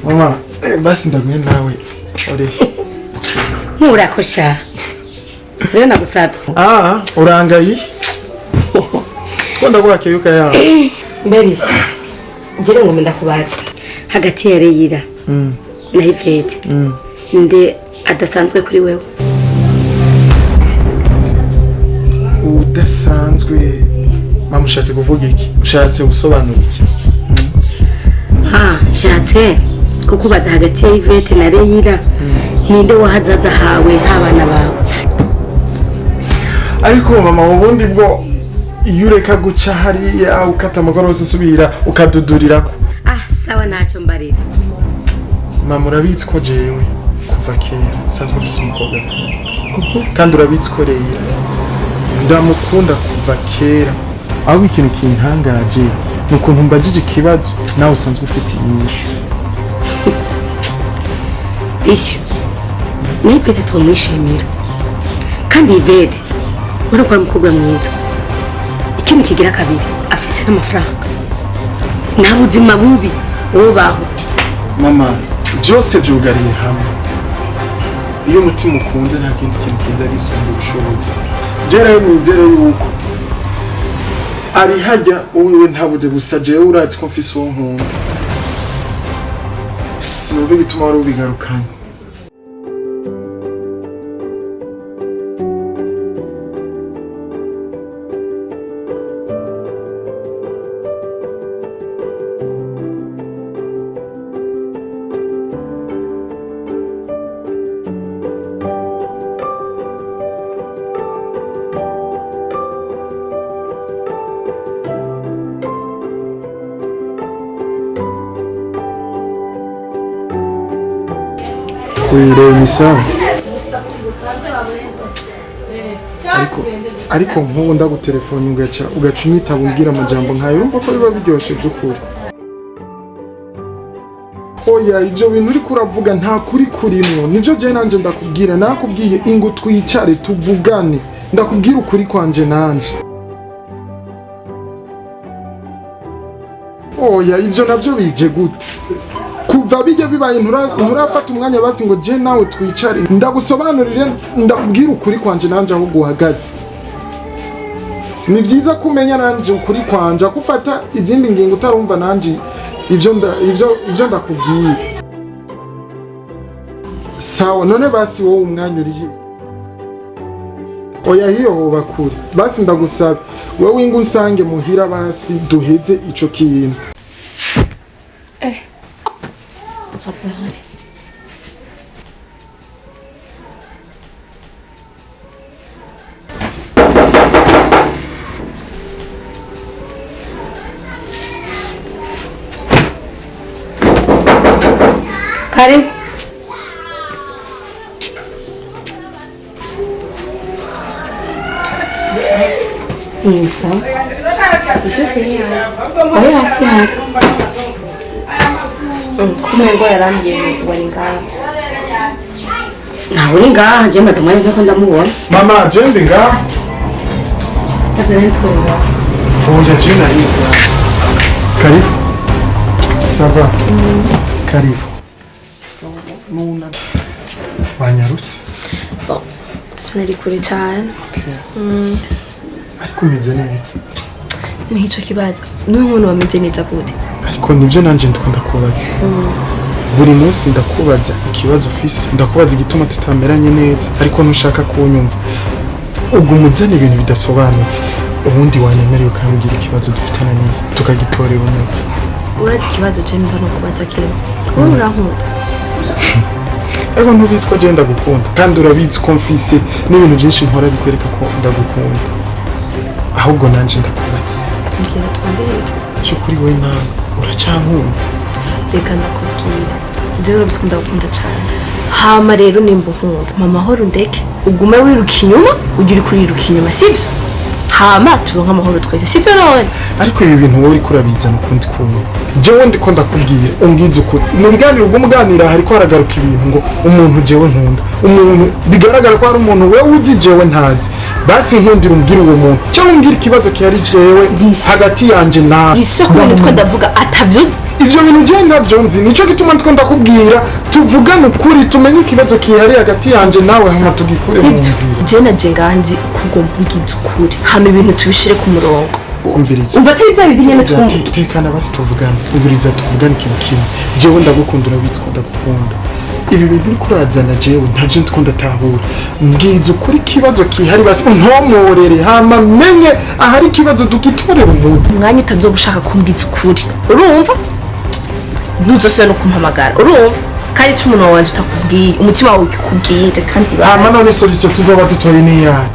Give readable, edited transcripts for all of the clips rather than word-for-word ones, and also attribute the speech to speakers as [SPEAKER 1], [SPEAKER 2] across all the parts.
[SPEAKER 1] Mama, basi ndaguye nawe. Ore.
[SPEAKER 2] Murakosha. Rero nagusabye.
[SPEAKER 1] Urangaye. Konda gwake yuka yawe.
[SPEAKER 2] Mberisi. Ngire ngo ndakubaza. Hagati ya Reyira. Na Ivete. Nde adasanzwe kuri wewe.
[SPEAKER 1] Udasanzwe. Mama ushatse kuvuga iki? Ushatse gusobanura iki?
[SPEAKER 2] Shatse kukubaza hagati ya Ivete na Reyira. Ninde wahazaza hawe habana bawe.
[SPEAKER 1] Ariko mama ubundi bwo iyo ureka guca hariya ukata amagorosi usubira ukadudurirako.
[SPEAKER 2] Sawa ntacyo mbarira.
[SPEAKER 1] Mama urabitse ko jewe kuva kera sanzwe mfise umukobwa. Kandi urabitse ko Reyira ndamukunda kuva kera. Aho ikintu kintangaje nukuntu mbajije ikibazo nawe usanzwe ufite inyishu.
[SPEAKER 2] Isyo. Ni Ivete tumwishimira. Kandi Ivete urako ari umukobwa mwiza. Ikintu kigira kabiri afise n'amafaranga. Nta buzima bubi wobaho.
[SPEAKER 1] Mama byose byugariye hamwe. Iyo umutima ukunze nta kindi kintu kiza gisumba ubushobozi. Jera nizere yuko ari hajya uwiwe ntabuze gusa jewe urazi ko mfise uwo nkunda. Sinumva bituma wari ubigarukanye. Misawa. Ariko nkubu ndagutelefone ugaca unyitaba umbwira amajambo nkayo urumva ko biba biryoshe by'ukuri. Oya ibyo bintu uri kuravuga nta kuri kurimwo. Nivyo je nanje ndakubwira nakubwiye ingo twicare tuvugane. Ndakubwira ukuri kwanje nanje. Oya ibyo navyo bije gute? Kuva bijya bibaye nturafata umwanya basi ngo je nawe twicare ndagusobanurire ndakubwira ukuri kwanje nanje aho guhagaze. Ni byiza kumenya nanje ukuri kwanje akufata izindi ngingo utarumva nanje ivyo ndakubwira. Sawa none basi wowe umwanya uri hiyo. Oya hiyo hoba kuri. Basi ndagusaba wowe ingo usange muhira basi duheze ico kintu.
[SPEAKER 2] Fazari. Karim. Nisa. Isso sim. Olha assim. Kumengo yarambiye waringa. Na waringa je maze mwari ko ndamubona.
[SPEAKER 1] Mama je ndinga.
[SPEAKER 2] Tazenze ko nga.
[SPEAKER 1] Oya je na yitwa. Karibu. Sava. Karibu. Nuna. Wanyarutse.
[SPEAKER 3] Sinari kure cyane.
[SPEAKER 1] Ariko umeze neza.
[SPEAKER 3] Nico kibazo. N'umuntu wameze neza gute?
[SPEAKER 1] Ariko nivyo nanje ndikunda kubaza. Buri musi ndakubaza ikibazo ufise, ndakubaza igituma tutameranye neza, ariko ntushaka kunyumva. Ubwo muzane ibintu bidasobanutse. Ubundi wanyemereye ukambwira ikibazo dufitana ni tukagitorera umuti.
[SPEAKER 3] Urazi ikibazo je mba no kubaza kero. Wowe urankunda.
[SPEAKER 1] Ariko ntubitswe je ndagukunda kandi urabitse ko mfise n'ibintu byinshi nkora bikwereka ko ndagukunda. Ahubwo nanje ndakubaza.
[SPEAKER 3] Ngira twambere.
[SPEAKER 1] Cyo kuri we nawe uracyankunda.
[SPEAKER 3] Reka ndakubwira. Je urabiswe ndagukunda cyane. Hama rero nimba unkunda mama horo ndeke ugume wiruka inyuma ugira kuriruka inyuma sivyo? Hama turonka amahoro twese sivyo none?
[SPEAKER 1] Ariko ibi bintu wowe uri kurabizana ukundi kuntu. Jewe ndiko ndakubwira umbwize ukuri. Mu biganiro ubwo muganira hariko haragaruka ibintu ngo umuntu jewe nkunda. umuntu bigaragara ko ari umuntu wewe uzi jewe ntazi basi nkundira umbwira uwo muntu cyangwa umbwira ikibazo kihari jewe hagati yanje nawe
[SPEAKER 3] isoko nitwe ndavuga atavyuzi
[SPEAKER 1] ivyo bintu je ntavyo nzi nico gituma ndiko ndakubwira tuvugane ukuri tumenye ikibazo kihari hagati yanje nawe hama tugikure mu nzira
[SPEAKER 3] je na je ngandi kugomba ubwiza ukuri hama ibintu tubishire ku murongo
[SPEAKER 1] umviriza
[SPEAKER 3] umva atari bya bintu nyene twumva
[SPEAKER 1] tekana basi tuvugane umviriza tuvugane ikintu kimwe jewe ndagukunda urabizi ko ndagukunda ibi bintu uri kurazana jewe ntavyo ndiko ndatahura mbwiza ukuri ikibazo kihari basi untomorere hama menye ahari ikibazo tugitorera umuntu
[SPEAKER 3] umwanya utazobushaka kumbwiza ukuri urumva ntuzosubira no kumpamagara urumva kandi ico umuntu wanje utakubwiye umutima wawe ukikubwire kandi
[SPEAKER 1] hama none solution tuzoba dutoye niyahe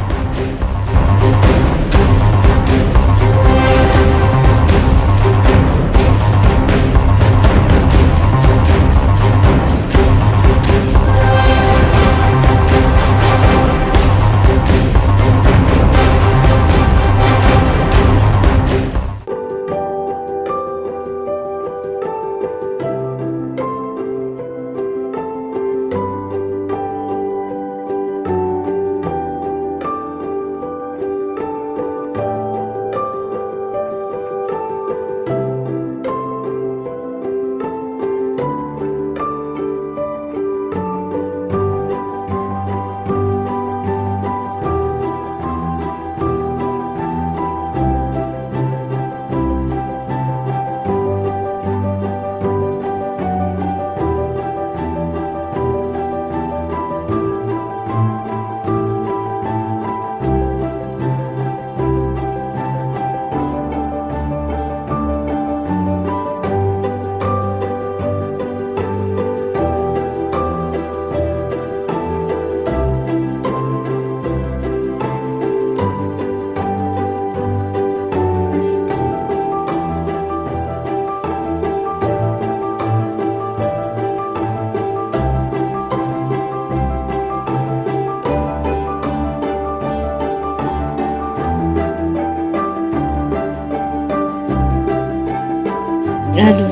[SPEAKER 4] Alo,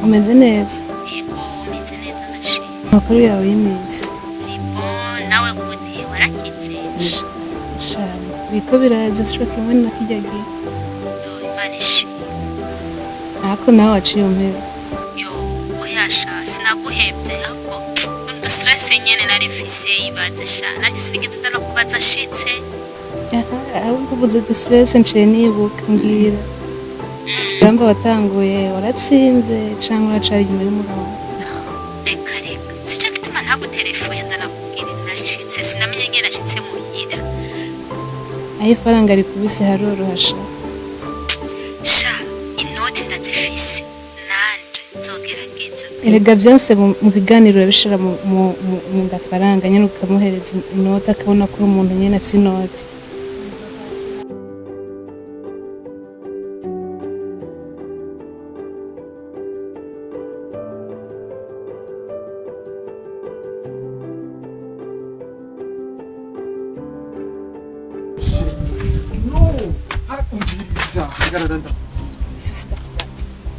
[SPEAKER 4] umeze neza?
[SPEAKER 5] Yego, umeze neza ndashima.
[SPEAKER 4] Amakuru yawe y'iminsi?
[SPEAKER 5] Nipo, nawe gute warakitse?
[SPEAKER 4] Shama, biriko biraza sho kimwe na kirya gihe.
[SPEAKER 5] Yo, Imana ishimwe.
[SPEAKER 4] Ariko nawe waciye umpera.
[SPEAKER 5] Yo, oyasha sinaguhevye ahubwo undi stress nyene nari mfise ibaze sha nagisirigeze ndanakubaza ashitse.
[SPEAKER 4] Ahubwo uvuze stress nciye nibuka mbwira. Gamba watanguye waratsinze cyangwa uracari inyuma y'umurongo?
[SPEAKER 5] Reka sico gituma ntagutelefone ndanakubwira nashitse sinamenye ngene nashitse muhira.
[SPEAKER 4] Aho ifaranga rikubise harorohasha.
[SPEAKER 5] Sha inoti ndazifise nanje nzogerageza.
[SPEAKER 4] Erega byose mu biganiro bishira mu gafaranga nyene ukamuhereza inoti akabona ko umuntu nyene afise inoti.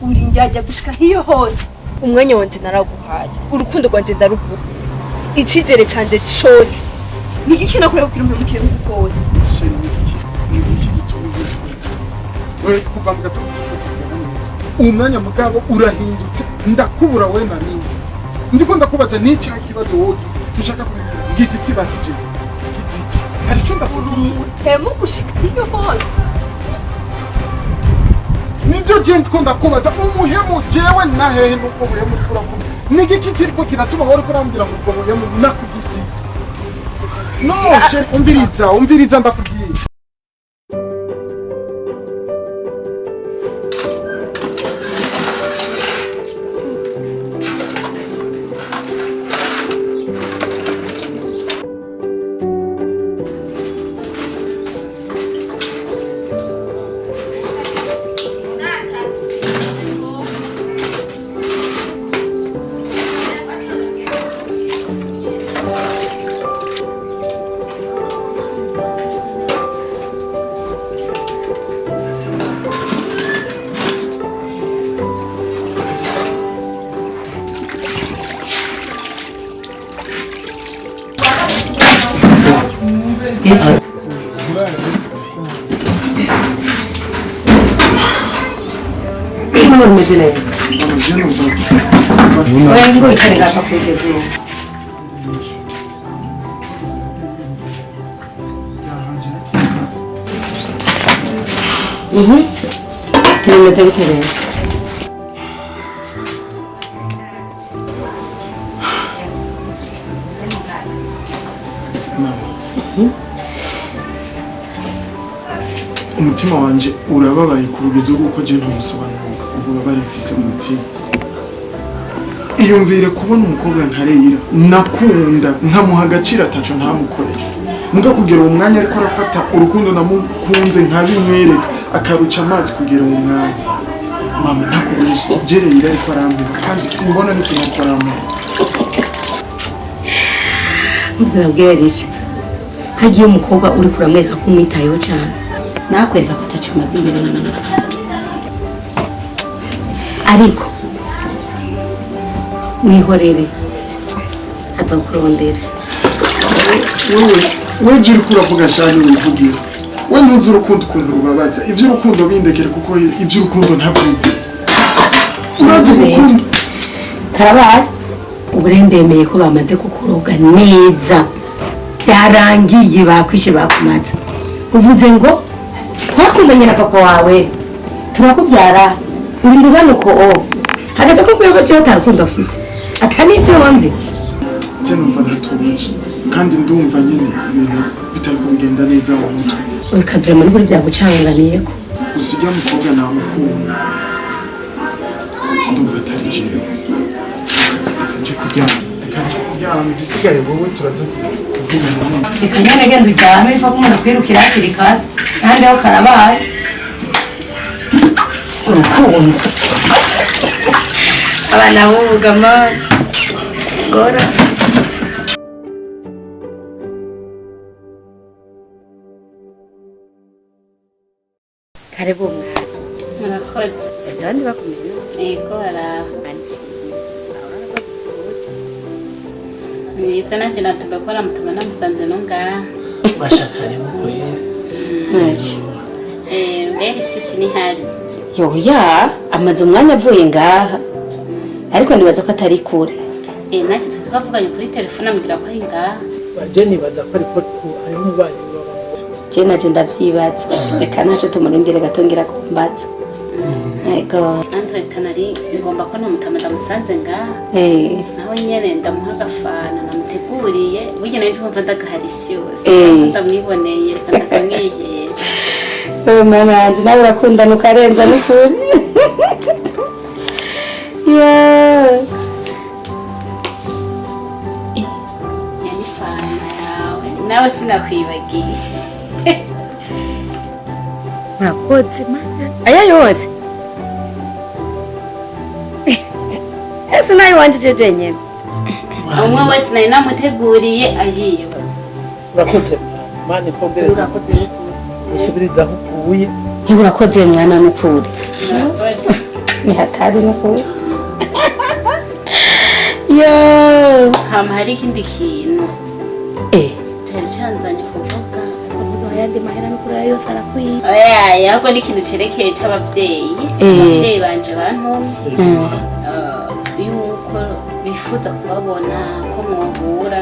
[SPEAKER 3] uri njyajya gushika hiyo hose umwanya wanje naraguhaye urukundo rwanje ndaruguha icizere canje cose nigiki nakore kugira umpemukire nk'uko kose
[SPEAKER 1] kuva mu gato umwanya mugabo urahindutse ndakubura we narinzi ndiko ndakubaza n'icya kibazo wowe dushaka kubikora ngizi kibasije giziki hari sunda kuruzi
[SPEAKER 3] hemu gushika hiyo hose
[SPEAKER 1] nivyo je ndiko ndakubaza umuhemu jewe nahehe nuko buhemu uriko uravuga nigiki kiriko kiratuma wowe uriko urambwira ngo ubwo buhemu nakugizi no she umviriza ndakubwiye
[SPEAKER 2] Yesu. Mbona umeze neza? Oya ngo wicare ngaha kugeza ubu. Kimeze gute rero?
[SPEAKER 1] umutima wanje urababaye ku rugezo rw'uko je ntamusobanura ububabare mfise mu mutima. Iyumvire kubona umukobwa nkareyira nakunda nkamuha agaciro ataco ntamukoreye, muga kugera uwo mwanya ariko arafata urukundo namukunze nkabimwereka akaruca amazi kugera uwo mwanya. Mama ntakubeshe jereyira ariko arambira kandi simbona n'ikintu akoramo.
[SPEAKER 2] Muzabwira Yesu. Hagiye umukobwa uri kuramwereka ko umwitayeho cyane. Nakwereka ko ataco maze imbere yiwe. Ariko mwihorere azokurondera.
[SPEAKER 1] Wowe gira uko uravuga shani wivugira. We ntuzi urukundo ukuntu rubabaza. Ivy'urukundo bindekere kuko ivy'urukundo ntavuze. Urazi urukundo.
[SPEAKER 2] Karabaye uburendemeye ko bamaze kukuroga neza. Byarangiye bakwishe bakumaza. Uvuze ngo twakumenye na papa wawe. Turakubyara. Uri ndugana uko hagaze ko kwiye ko cyo tarukundo afise. Atani ibyo wonzi.
[SPEAKER 1] Je numva natubuje kandi ndumva nyene ibintu bitari kugenda neza mu mutwe.
[SPEAKER 2] Oya kavira muri buri byagucanganiye ko.
[SPEAKER 1] Usujya mukobwa namukunda. Ndumva atari jewe. Kanje kuryama bisigaye wowe turaza kuvuga.
[SPEAKER 2] Reka nyene genda uryame ifa ko umuntu kwirukira hakiri kare. Kandi aho karabaye. Urukundo. Abana b'ubugama gora. Karibu mwana.
[SPEAKER 5] Murakoze.
[SPEAKER 2] Sitandi bakumenya.
[SPEAKER 5] Yego arahanshi. Niza nanjye natubakora mutuma namusanze no ngaha.
[SPEAKER 6] Bashakare mukoye.
[SPEAKER 2] Naje.
[SPEAKER 5] Mbere sisi ni hari.
[SPEAKER 2] Yoya amaze umwanya avuye ngaha. Ariko nibaza ko atari kure.
[SPEAKER 5] Nanjye twavuganye kuri telefone ambwira ko ari ngaha.
[SPEAKER 6] Baje nibaza ko ariko hariho umubanyi w'abana.
[SPEAKER 2] Je naje ndavyibaza. Reka naje tumurindire gatongera kumbaza. Ego.
[SPEAKER 5] Andre tanari ngomba ko namutama ndamusanze ngaha. Naho nyene ndamuha agafana namuteguriye. Burya nari nzumva ndagaharisi yose. Ndamwiboneye reka ndakamwegera.
[SPEAKER 2] Mama anje nawe urakundana ukarenza n'ukuri.
[SPEAKER 5] Yani fana yawe. Nawe sinakwibagiye.
[SPEAKER 2] Murakoze mana. Aya yose. Ese nayo wanje jeje nyene.
[SPEAKER 5] Umwe wese nari namuteguriye agiye.
[SPEAKER 6] Urakoze mani kongereza. Usubiriza aho ubuye.
[SPEAKER 2] Urakoze mwana n'ukuri. Ni hatari n'ukuri. Yo,
[SPEAKER 5] hama hari ikindi kintu. Cyari cyanzanye kuvuga.
[SPEAKER 2] Yandi mahera n'ukuri yose arakwiye.
[SPEAKER 5] Oya, ahubwo ni ikintu cerekeye cy'abavyeyi. Abavyeyi banje bantumye. Yuko bifuza kubabona ko mwobura.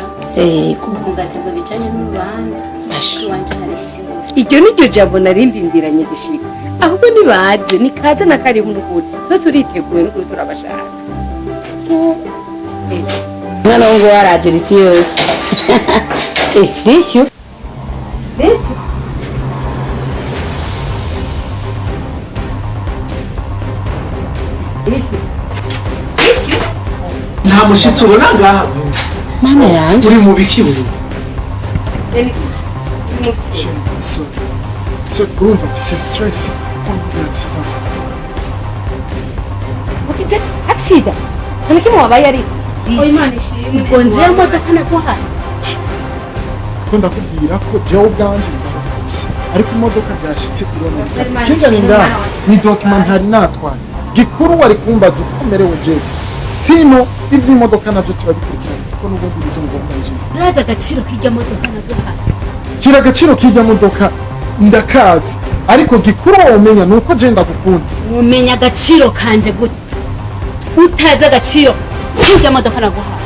[SPEAKER 5] Mugategwa bijanye n'urubanza. Wanje harisi yose.
[SPEAKER 2] Iryo ni ryo jambo narindindiranye gishika. Ahubwo nibaze nikaze na kari mu rukundo. Twe turiteguye n'ukuri turabashaka. Mwana wangu waraje risi yose. Risio. Risio. Risio. Risio.
[SPEAKER 6] Nta mushitsi ubona ngaha.
[SPEAKER 2] Mana yanje.
[SPEAKER 6] Uri mu biki ubu?
[SPEAKER 1] C'est urumva c'est stress.
[SPEAKER 2] Ukize aksida. Niki mwabaye ari? Imana ishimwe. Mugonze imodoka naguhaye.
[SPEAKER 1] Ko ndakubwira ko jewe ubwanje ndaruhutse. Ariko imodoka byashitse kilometero. Kinzani ngaha ni documentary natwaye. Gikuru wari kumbaza uko merewe jewe. Sino ivy'imodoka navyo turabikurikirana kuko n'ubundi bitu ngomba nje.
[SPEAKER 2] Uraza agaciro k'ijya modoka naguhaye.
[SPEAKER 1] kira agaciro k'ijya modoka ndakazi ariko gikuru wowe umenya nuko je ndagukunda.
[SPEAKER 5] umenya agaciro kanje gute utazi agaciro k'irya modoka naguhaye